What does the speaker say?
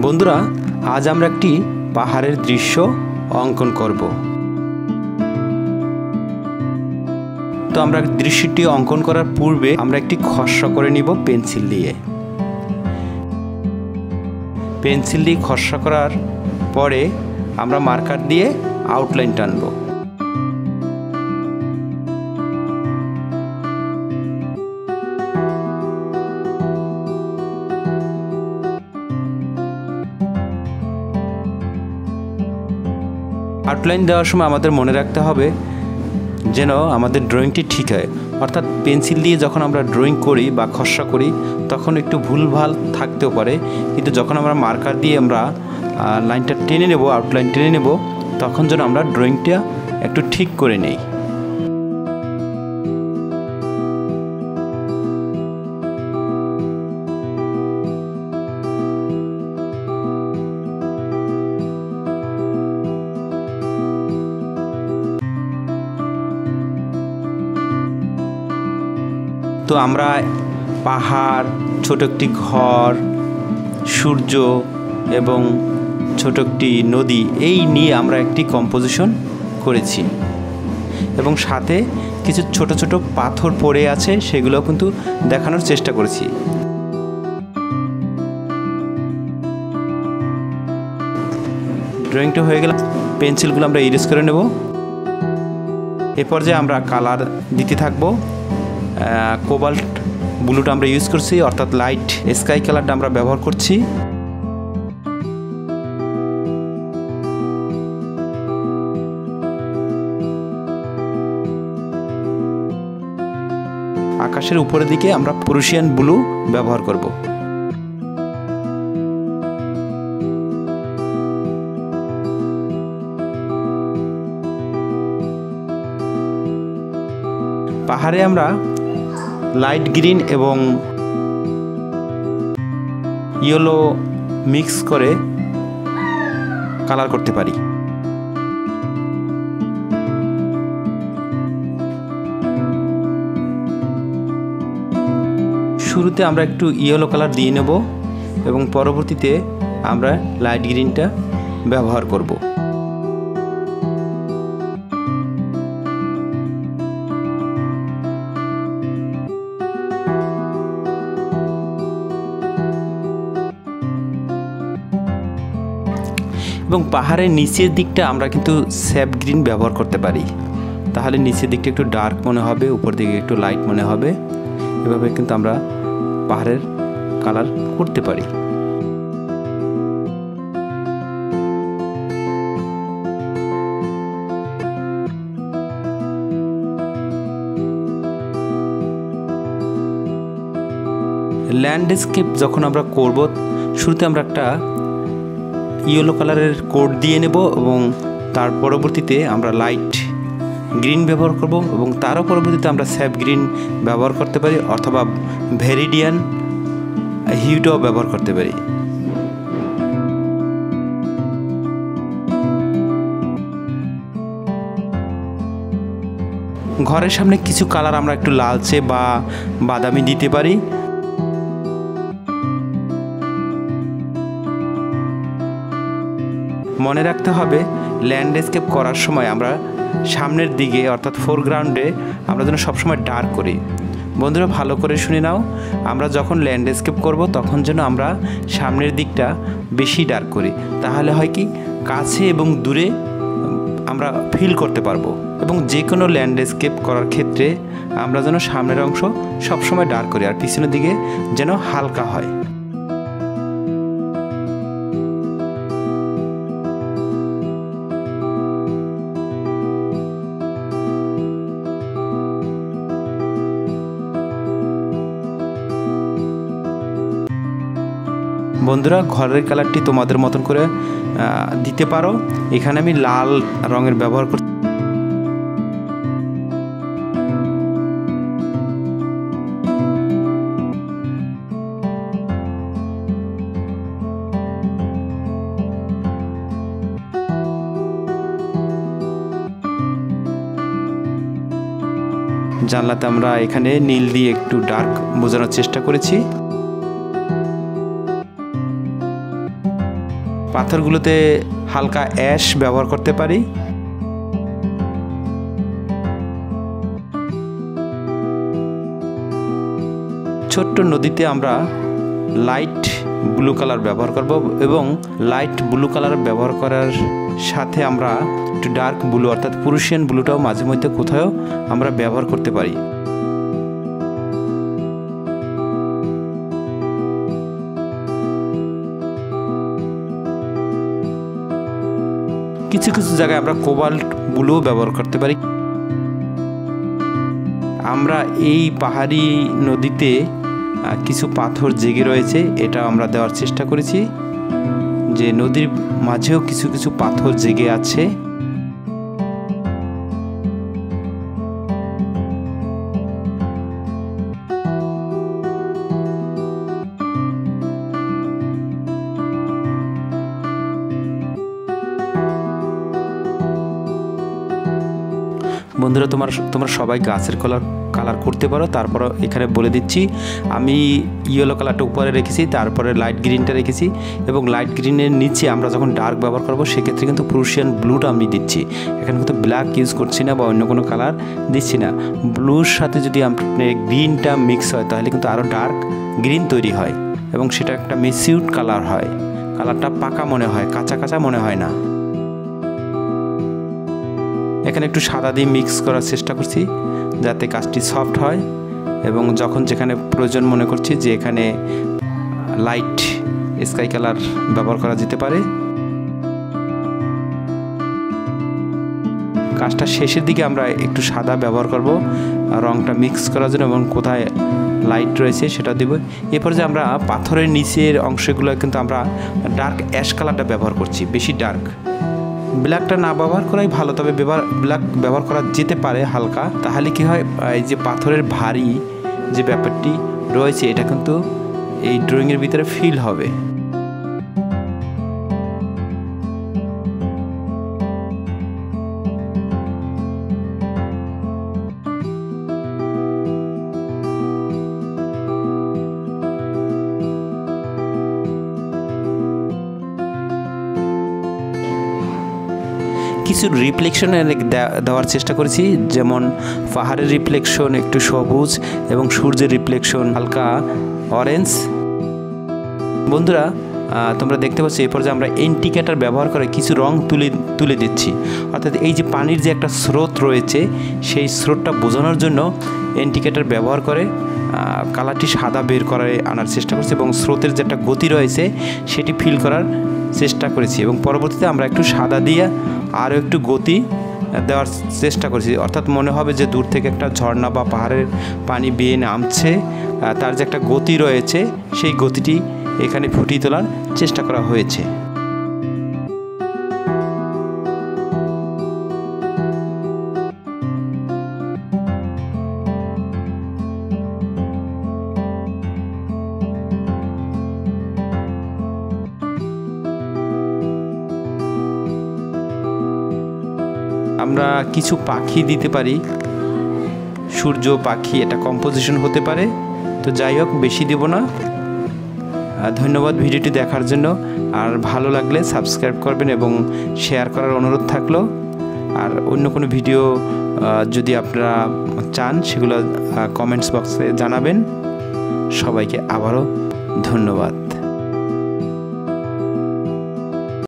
বন্ধুরা, আজ আমরা একটি পাহাড়ের দৃশ্য অঙ্কন করব। তো আমরা দৃশ্যটি অঙ্কন করার পূর্বে আমরা একটি খসড়া করে নিব পেন্সিল দিয়ে। পেন্সিল দিয়ে খসড়া করার পরে আমরা মার্কার দিয়ে আউটলাইন টানব। আউটলাইন দেওয়ার সময় আমাদের মনে রাখতে হবে যেন আমাদের ড্রয়িংটি ঠিক হয়, অর্থাৎ পেন্সিল দিয়ে যখন আমরা ড্রয়িং করি বা খসড়া করি তখন একটু ভুলভাল থাকতেও পারে, কিন্তু যখন আমরা মার্কার দিয়ে আমরা লাইনটা টেনে নেব, আউটলাইন টেনে নেব, তখন যেন আমরা ড্রয়িংটা একটু ঠিক করে নেই। তো আমরা পাহাড়, ছোট একটি ঘর, সূর্য এবং ছোট একটি নদী এই নিয়ে আমরা একটি কম্পোজিশন করেছি এবং সাথে কিছু ছোট ছোট পাথর পড়ে আছে সেগুলো কিন্তু দেখানোর চেষ্টা করেছি। ড্রয়িংটা হয়ে গেলে পেন্সিলগুলো আমরা ইরেজ করে নেব। এ পর্যায়ে আমরা কালার দিতে থাকবো। কোবাল্ট ব্লুটা আমরা ইউজ করছি, অর্থাৎ লাইট স্কাই কালারটা আমরা ব্যবহার করছি। আকাশের উপরের দিকে আমরা প্রুশিয়ান ব্লু ব্যবহার করব। পাহাড়ে আমরা লাইট গ্রিন এবং ইয়েলো মিক্স করে কালার করতে পারি। শুরুতে আমরা একটু ইয়েলো কালার দিয়ে নেব এবং পরবর্তীতে আমরা লাইট গ্রিনটা ব্যবহার করব। এবং পাহাড়ের নিচের দিকটা আমরা কিন্তু স্যাপ গ্রিন ব্যবহার করতে পারি, তাহলে নিচের দিকটা একটু ডার্ক মনে হবে, উপর দিকে একটু লাইট মনে হবে। এভাবে কিন্তু আমরা পাহাড়ের কালার করতে পারি। ল্যান্ডস্কেপ যখন আমরা করব, শুরুতে আমরা একটা ইয়েলো কালারের কোড দিয়ে নেব এবং তার পরবর্তীতে আমরা লাইট গ্রিন ব্যবহার করব এবং তারও পরবর্তীতে আমরা স্যাপ গ্রিন ব্যবহার করতে পারি, অথবা ভেরিডিয়ান হিউটাও ব্যবহার করতে পারি। ঘরের সামনে কিছু কালার আমরা একটু লালচে বা বাদামি দিতে পারি। মনে রাখতে হবে ল্যান্ডস্কেপ করার সময় আমরা সামনের দিকে অর্থাৎ ফোরগ্রাউন্ডে আমরা যেন সবসময় ডার্ক করি। বন্ধুরা, ভালো করে শুনে নাও, আমরা যখন ল্যান্ডস্কেপ করব তখন যেন আমরা সামনের দিকটা বেশি ডার্ক করি, তাহলে হয় কি কাছে এবং দূরে আমরা ফিল করতে পারবো। এবং যে কোনো ল্যান্ডস্কেপ করার ক্ষেত্রে আমরা যেন সামনের অংশ সবসময় ডার্ক করি আর পিছনের দিকে যেন হালকা হয়। বন্ধুরা, ঘরের কালারটি তোমাদের মতন করে দিতে পারো। এখানে আমি লাল রঙের ব্যবহার করছি। জানলাতে আমরা এখানে নীল দিয়ে একটু ডার্ক বোঝানোর চেষ্টা করেছি। পাথরগুলোতে হালকা অ্যাশ ব্যবহার করতে পারি। ছোট্ট নদীতে আমরা লাইট ব্লু কালার ব্যবহার করব এবং লাইট ব্লু কালার ব্যবহার করার সাথে আমরা একটু ডার্ক ব্লু অর্থাৎ পুরুষিয়ান ব্লুটাও মাঝে মধ্যে কোথাও আমরা ব্যবহার করতে পারি। কিছু কিছু জায়গায় আমরা কোবাল্ট ব্লুও ব্যবহার করতে পারি। আমরা এই পাহাড়ি নদীতে কিছু পাথর জেগে রয়েছে, এটা আমরা দেওয়ার চেষ্টা করেছি যে নদীর মাঝেও কিছু কিছু পাথর জেগে আছে। বন্ধুরা, তোমরা সবাই গাছের কালার করতে পারো। তারপর এখানে বলে দিচ্ছি, আমি ইয়েলো কালারটা উপরে রেখেছি, তারপরে লাইট গ্রিনটা রেখেছি এবং লাইট গ্রিনের নিচে আমরা যখন ডার্ক ব্যবহার করব সেক্ষেত্রে কিন্তু প্রুশিয়ান ব্লুটা আমি দিচ্ছি। এখানে কিন্তু ব্ল্যাক ইউজ করছি না বা অন্য কোনো কালার দিচ্ছি না। ব্লুর সাথে যদি আপনার গ্রিনটা মিক্স হয় তাহলে কিন্তু আরও ডার্ক গ্রিন তৈরি হয় এবং সেটা একটা মিসিউড কালার হয়। কালারটা পাকা মনে হয়, কাঁচা কাঁচা মনে হয় না। এখানে একটু সাদা দিয়ে মিক্স করার চেষ্টা করছি যাতে কাজটি সফট হয় এবং যখন যেখানে প্রয়োজন মনে করছি যে এখানে লাইট স্কাই কালার ব্যবহার করা যেতে পারে। কাজটা শেষের দিকে আমরা একটু সাদা ব্যবহার করব রংটা মিক্স করার জন্য এবং কোথায় লাইট রয়েছে সেটা দেব। এরপর যে আমরা পাথরের নিচের অংশগুলো কিন্তু আমরা ডার্ক অ্যাশ কালারটা ব্যবহার করছি, বেশি ডার্ক। ব্ল্যাকটা না ব্যবহার করাই ভালো, তবে ব্ল্যাক ব্যবহার করা যেতে পারে হালকা। তাহলে কি হয়, এই যে পাথরের ভারী যে ব্যাপারটি রয়েছে এটা কিন্তু এই ড্রয়িংয়ের ভিতরে ফিল হবে। কিছু রিফ্লেকশন দেওয়ার চেষ্টা করেছি, যেমন পাহাড়ের রিফ্লেকশন একটু সবুজ এবং সূর্যের রিফ্লেকশন হালকা অরেঞ্জ। বন্ধুরা, তোমরা দেখতে পাচ্ছ এই পর্যায়ে আমরা ইন্ডিকেটর ব্যবহার করে কিছু রং তুলে দিচ্ছি। অর্থাৎ এই যে পানির যে একটা স্রোত রয়েছে সেই স্রোতটা বোঝানোর জন্য ইন্ডিকেটর ব্যবহার করে কালারটি সাদা বের করে আনার চেষ্টা করছি এবং স্রোতের যে একটা গতি রয়েছে সেটি ফিল করার চেষ্টা করেছি এবং পরবর্তীতে আমরা একটু সাদা দিয়ে আরও একটু গতি দেওয়ার চেষ্টা করেছি। অর্থাৎ মনে হবে যে দূর থেকে একটা ঝর্ণা বা পাহাড়ের পানি বেয়ে নামছে, তার যে একটা গতি রয়েছে সেই গতিটি এখানে ফুটিয়ে তোলার চেষ্টা করা হয়েছে। আমরা কিছু পাখি দিতে পারি, সূর্য পাখি, এটা কম্পোজিশন হতে পারে। তো যাই হোক, বেশি দেব না। ধন্যবাদ ভিডিওটি দেখার জন্য। আর ভালো লাগলে সাবস্ক্রাইব করবেন এবং শেয়ার করার অনুরোধ থাকলো। আর অন্য কোনো ভিডিও যদি আপনারা চান সেগুলো কমেন্টস বক্সে জানাবেন। সবাইকে আবারও ধন্যবাদ।